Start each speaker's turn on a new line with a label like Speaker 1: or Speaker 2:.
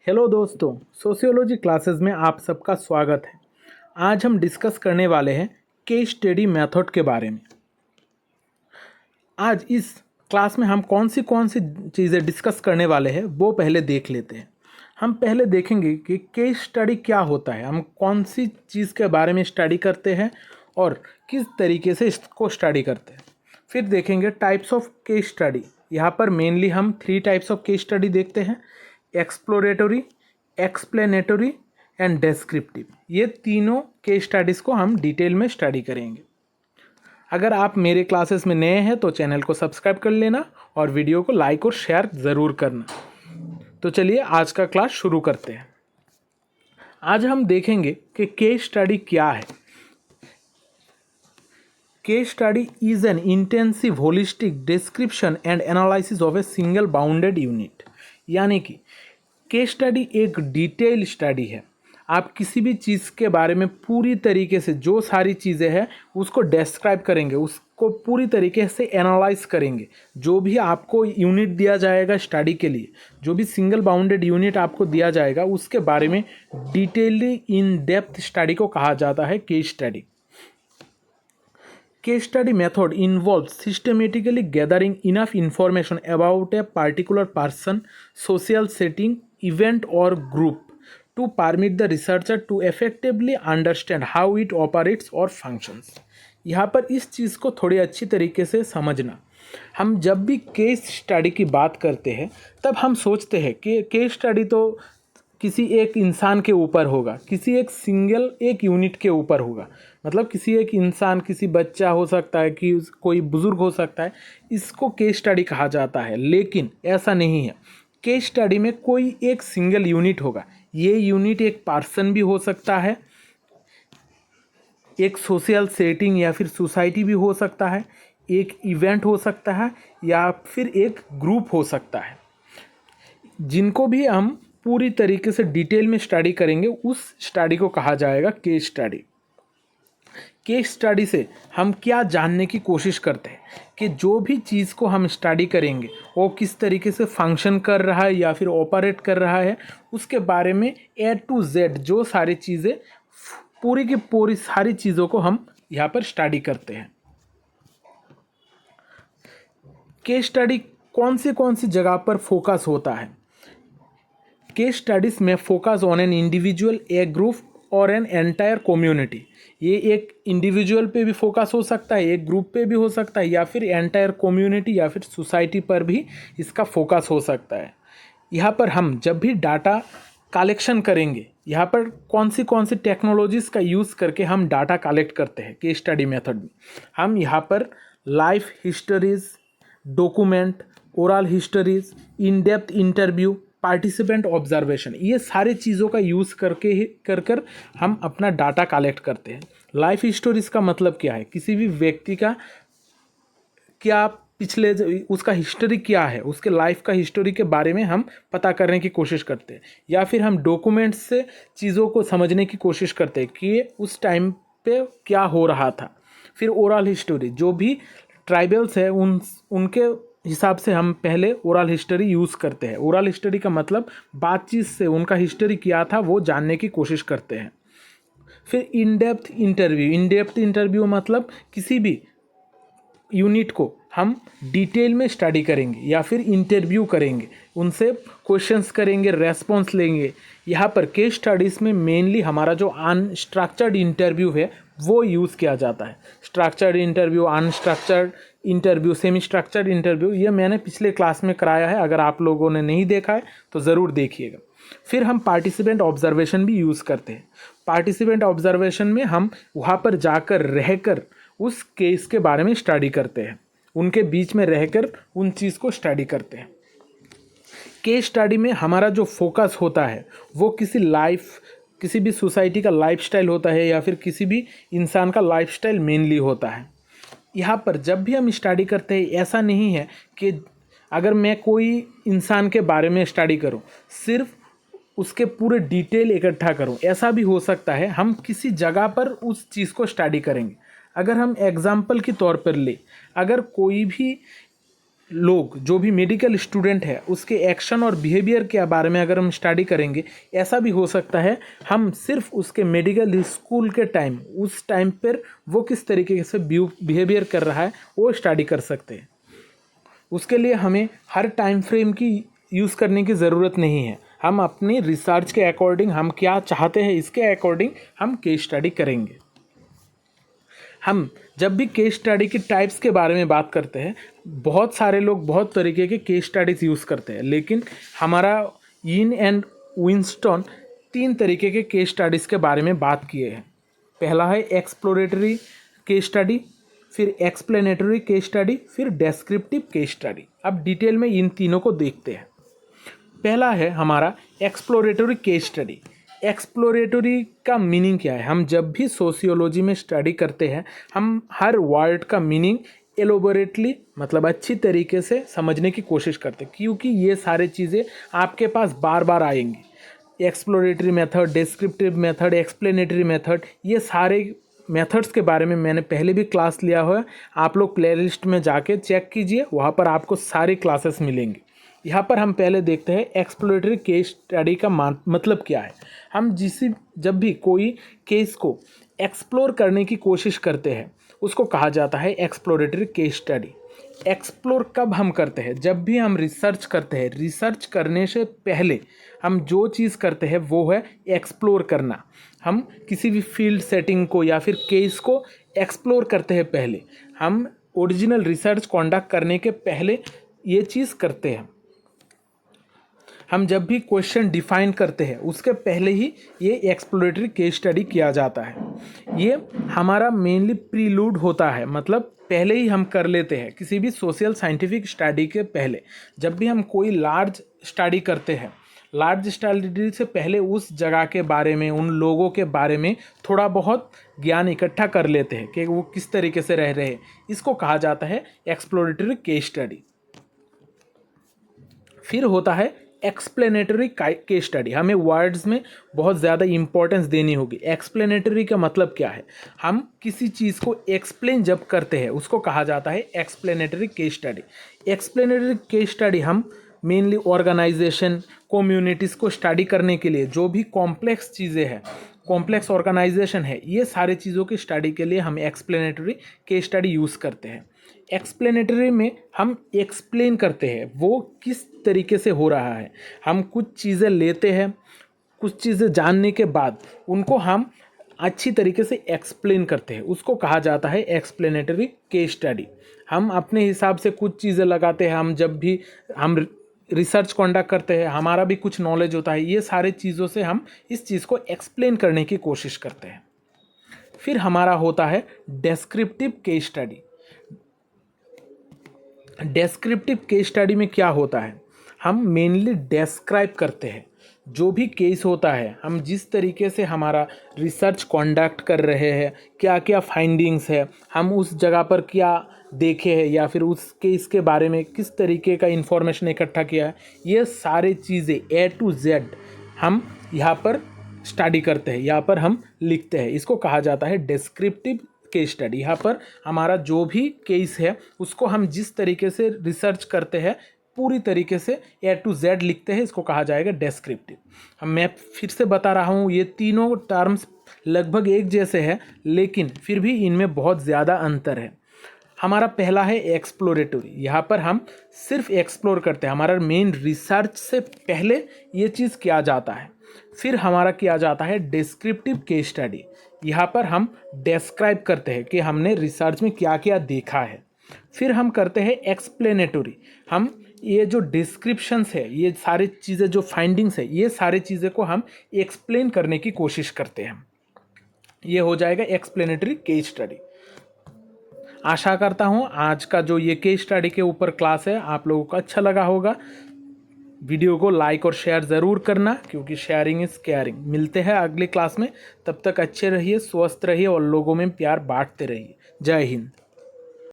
Speaker 1: Hello दोस्तों, sociology classes में आप सबका स्वागत है। आज हम डिस्कस करने वाले हैं केस स्टडी मेथड के बारे में। आज इस क्लास में हम कौन सी चीज़ें डिस्कस करने वाले हैं वो पहले देख लेते हैं। हम पहले देखेंगे कि केस स्टडी क्या होता है, हम कौन सी चीज़ के बारे में स्टडी करते हैं और किस तरीके से इसको स्टडी करते हैं। फिर देखेंगे टाइप्स ऑफ केस स्टडी। यहाँ पर मेनली हम 3 टाइप्स ऑफ केस स्टडी देखते हैं: एक्सप्लोरेटरी, एक्सप्लेनेटरी एंड डेस्क्रिप्टिव। ये तीनों केस स्टडीज़ को हम डिटेल में स्टडी करेंगे। अगर आप मेरे क्लासेस में नए हैं तो चैनल को सब्सक्राइब कर लेना और वीडियो को लाइक और शेयर ज़रूर करना। तो चलिए आज का क्लास शुरू करते हैं। आज हम देखेंगे कि केस स्टडी क्या है। Case study is an intensive holistic description and analysis of a single bounded unit. यानी कि केस स्टडी एक डिटेल स्टडी है। आप किसी भी चीज़ के बारे में पूरी तरीके से जो सारी चीज़ें हैं उसको डिस्क्राइब करेंगे, उसको पूरी तरीके से एनालाइज करेंगे। जो भी आपको यूनिट दिया जाएगा स्टडी के लिए, जो भी सिंगल बाउंडेड यूनिट आपको दिया जाएगा उसके बारे में डिटेलली इन डेप्थ स्टडी को कहा जाता है case study. Case study method involves systematically gathering enough information about a particular person, social setting, event or group to permit the researcher to effectively understand how it operates or functions. यहाँ पर इस चीज़ को थोड़ी अच्छी तरीके से समझना। हम जब भी केस स्टडी की बात करते हैं तब हम सोचते हैं कि केस स्टडी तो किसी एक इंसान के ऊपर होगा, किसी एक यूनिट के ऊपर होगा। मतलब किसी एक इंसान, किसी बच्चा हो सकता है, कि कोई बुज़ुर्ग हो सकता है, इसको केस स्टडी कहा जाता है। लेकिन ऐसा नहीं है। केस स्टडी में कोई एक सिंगल यूनिट होगा। ये यूनिट एक पर्सन भी हो सकता है, एक सोशल सेटिंग या फिर सोसाइटी भी हो सकता है, एक इवेंट हो सकता है या फिर एक ग्रुप हो सकता है। जिनको भी हम पूरी तरीके से डिटेल में स्टडी करेंगे उस स्टडी को कहा जाएगा केस स्टडी। केस स्टडी से हम क्या जानने की कोशिश करते हैं कि जो भी चीज़ को हम स्टडी करेंगे वो किस तरीके से फंक्शन कर रहा है या फिर ऑपरेट कर रहा है, उसके बारे में A to Z जो सारी चीज़ें, पूरी की पूरी सारी चीज़ों को हम यहाँ पर स्टडी करते हैं। केस स्टडी कौन सी जगह पर फोकस होता है? केस स्टडीज़ में focus on an individual, A group और एन एंटायर कम्युनिटी। ये एक इंडिविजुअल पे भी फोकस हो सकता है, एक ग्रुप पे भी हो सकता है, या फिर एंटायर कम्युनिटी या फिर सोसाइटी पर भी इसका फोकस हो सकता है। यहाँ पर हम जब भी डाटा कलेक्शन करेंगे, यहाँ पर कौन सी टेक्नोलॉजीज़ का यूज़ करके हम डाटा कलेक्ट करते हैं केस स्टडी मेथड में। हम यहाँ पर life histories, document, oral histories, in depth interview, participant observation, ये सारी चीज़ों का यूज़ कर हम अपना डाटा कलेक्ट करते हैं। लाइफ हिस्टोरीज का मतलब क्या है? किसी भी व्यक्ति का क्या उसका हिस्ट्री क्या है, उसके लाइफ का हिस्ट्री के बारे में हम पता करने की कोशिश करते हैं। या फिर हम डॉक्यूमेंट्स से चीज़ों को समझने की कोशिश करते हैं कि उस टाइम पे क्या हो रहा था। फिर ओरल हिस्टोरी, जो भी ट्राइबल्स है उनके हिसाब से हम पहले ओरल हिस्ट्री यूज़ करते हैं। ओरल हिस्ट्री का मतलब बातचीत से उनका हिस्ट्री क्या था वो जानने की कोशिश करते हैं। फिर इन डेप्थ इंटरव्यू मतलब किसी भी यूनिट को हम डिटेल में स्टडी करेंगे या फिर इंटरव्यू करेंगे, उनसे क्वेश्चंस करेंगे, रेस्पॉन्स लेंगे। यहाँ पर केस स्टडीज़ में मेनली हमारा जो अनस्ट्रक्चर्ड इंटरव्यू है वो यूज़ किया जाता है। Structured interview, unstructured interview, semi structured interview, ये मैंने पिछले क्लास में कराया है। अगर आप लोगों ने नहीं देखा है तो ज़रूर देखिएगा। फिर हम पार्टिसिपेंट ऑब्जर्वेशन भी यूज़ करते हैं। पार्टिसिपेंट ऑब्जर्वेशन में हम वहाँ पर जाकर रहकर उस केस के बारे में स्टडी करते हैं, उनके बीच में रहकर उन चीज़ को स्टडी करते हैं। केस स्टडी में हमारा जो फोकस होता है वो किसी भी सोसाइटी का लाइफस्टाइल होता है या फिर किसी भी इंसान का लाइफस्टाइल मेनली होता है। यहाँ पर जब भी हम स्टडी करते हैं, ऐसा नहीं है कि अगर मैं कोई इंसान के बारे में स्टडी करूँ, सिर्फ उसके पूरे डिटेल इकट्ठा करूँ, ऐसा भी हो सकता है। हम किसी जगह पर उस चीज़ को स्टडी करेंगे। अगर हम एग्जाम्पल के तौर पर ले, अगर कोई भी लोग जो भी मेडिकल स्टूडेंट है उसके एक्शन और बिहेवियर के बारे में अगर हम स्टडी करेंगे, ऐसा भी हो सकता है हम सिर्फ उसके मेडिकल स्कूल के टाइम, उस टाइम पर वो किस तरीके से बिहेवियर कर रहा है वो स्टडी कर सकते हैं। उसके लिए हमें हर टाइम फ्रेम की यूज़ करने की ज़रूरत नहीं है। हम अपनी रिसर्च के अकॉर्डिंग, हम क्या चाहते हैं इसके अकॉर्डिंग हम केस स्टडी करेंगे। हम जब भी केस स्टडी की टाइप्स के बारे में बात करते हैं, बहुत सारे लोग बहुत तरीके के केस स्टडीज़ यूज़ करते हैं, लेकिन हमारा यीन एंड विंस्टन 3 तरीके के केस स्टडीज़ के बारे में बात किए हैं। पहला है एक्सप्लोरेटरी केस स्टडी, फिर एक्सप्लेनेटरी केस स्टडी, फिर डेस्क्रिप्टिव केस स्टडी। अब डिटेल में इन तीनों को देखते हैं। पहला है हमारा एक्सप्लोरेटरी केस स्टडी। एक्सप्लोरेटरी का मीनिंग क्या है? हम जब भी सोशियोलॉजी में स्टडी करते हैं, हम हर वर्ड का मीनिंग एलोबोरेटली, मतलब अच्छी तरीके से समझने की कोशिश करते हैं, क्योंकि ये सारे चीज़ें आपके पास बार बार आएंगी। Exploratory method, descriptive method, explanatory method, ये सारे मेथड्स के बारे में मैंने पहले भी क्लास लिया हुआ है। आप लोग प्लेलिस्ट में जाके चेक कीजिए, वहाँ पर आपको सारी क्लासेस मिलेंगी। यहाँ पर हम पहले देखते हैं एक्सप्लोरेटरी केस स्टडी का मतलब क्या है। हम जब भी कोई केस को एक्सप्लोर करने की कोशिश करते हैं, उसको कहा जाता है एक्सप्लोरेटरी केस स्टडी। एक्सप्लोर कब हम करते हैं? जब भी हम रिसर्च करते हैं। रिसर्च करने से पहले हम जो चीज़ करते हैं वो है एक्सप्लोर करना। हम किसी भी फील्ड सेटिंग को या फिर केस को एक्सप्लोर करते हैं पहले। हम ओरिजिनल रिसर्च कंडक्ट करने के पहले ये चीज़ करते हैं। हम जब भी क्वेश्चन डिफाइन करते हैं उसके पहले ही ये एक्सप्लोरेटरी केस स्टडी किया जाता है। ये हमारा मेनली प्रीलूड होता है, मतलब पहले ही हम कर लेते हैं किसी भी सोशल साइंटिफिक स्टडी के पहले। जब भी हम कोई लार्ज स्टडी करते हैं, लार्ज स्टडी से पहले उस जगह के बारे में, उन लोगों के बारे में थोड़ा बहुत ज्ञान इकट्ठा कर लेते हैं कि वो किस तरीके से रह रहे हैं। इसको कहा जाता है एक्सप्लोरेटरी केस स्टडी। फिर होता है एक्सप्लेनेटरी केस स्टडी। हमें वर्ड्स में बहुत ज़्यादा इंपॉर्टेंस देनी होगी। एक्सप्लेनेटरी का मतलब क्या है? हम किसी चीज़ को एक्सप्लेन जब करते हैं उसको कहा जाता है explanatory case study. Explanatory case study हम मेनली ऑर्गेनाइजेशन, कम्युनिटीज़ को स्टडी करने के लिए, जो भी कॉम्प्लेक्स चीज़ें हैं, कॉम्प्लेक्स ऑर्गेनाइजेशन है, ये सारे चीज़ों की स्टडी के लिए हम एक्सप्लेनेटरी केस स्टडी यूज़ करते हैं। एक्सप्लेनेटरी में हम एक्सप्लेन करते हैं वो किस तरीके से हो रहा है। हम कुछ चीज़ें लेते हैं, कुछ चीज़ें जानने के बाद उनको हम अच्छी तरीके से एक्सप्लेन करते हैं, उसको कहा जाता है एक्सप्लेनेटरी केस स्टडी। हम अपने हिसाब से कुछ चीज़ें लगाते हैं। हम जब भी हम रिसर्च कंडक्ट करते हैं, हमारा भी कुछ नॉलेज होता है, ये सारे चीज़ों से हम इस चीज़ को एक्सप्लेन करने की कोशिश करते हैं। फिर हमारा होता है descriptive case study. Descriptive case study में क्या होता है? हम मेनली डेस्क्राइब करते हैं जो भी केस होता है, हम जिस तरीके से हमारा रिसर्च कंडक्ट कर रहे हैं, क्या क्या फाइंडिंग्स है, हम उस जगह पर क्या देखे हैं, या फिर उस केस के बारे में किस तरीके का इन्फॉर्मेशन इकट्ठा किया है, ये सारे चीज़ें A to Z हम यहाँ पर स्टडी करते हैं, यहाँ पर हम लिखते हैं। इसको कहा जाता है डिस्क्रिप्टिव केस स्टडी। यहाँ पर हमारा जो भी केस है उसको हम जिस तरीके से रिसर्च करते हैं पूरी तरीके से A to Z लिखते हैं, इसको कहा जाएगा डेस्क्रिप्टिव। मैं फिर से बता रहा हूँ, ये तीनों टर्म्स लगभग एक जैसे हैं, लेकिन फिर भी इनमें बहुत ज़्यादा अंतर है। हमारा पहला है एक्सप्लोरेटरी। यहाँ पर हम सिर्फ एक्सप्लोर करते हैं, हमारा मेन रिसर्च से पहले ये चीज़ किया जाता है। फिर हमारा किया जाता है डिस्क्रिप्टिव केस स्टडी। यहाँ पर हम डिस्क्राइब करते हैं कि हमने रिसर्च में क्या क्या देखा है। फिर हम करते हैं एक्सप्लेनेटरी। हम ये जो डिस्क्रिप्शंस है, ये सारी चीज़ें जो फाइंडिंग्स है, ये सारी चीज़ें को हम एक्सप्लेन करने की कोशिश करते हैं। ये हो जाएगा एक्सप्लेनेटरी केस स्टडी। आशा करता हूँ आज का जो ये केस स्टडी के ऊपर क्लास है आप लोगों को अच्छा लगा होगा। वीडियो को लाइक और शेयर ज़रूर करना, क्योंकि शेयरिंग इज़ केयरिंग। मिलते हैं अगली क्लास में, तब तक अच्छे रहिए, स्वस्थ रहिए और लोगों में प्यार बांटते रहिए। जय हिंद।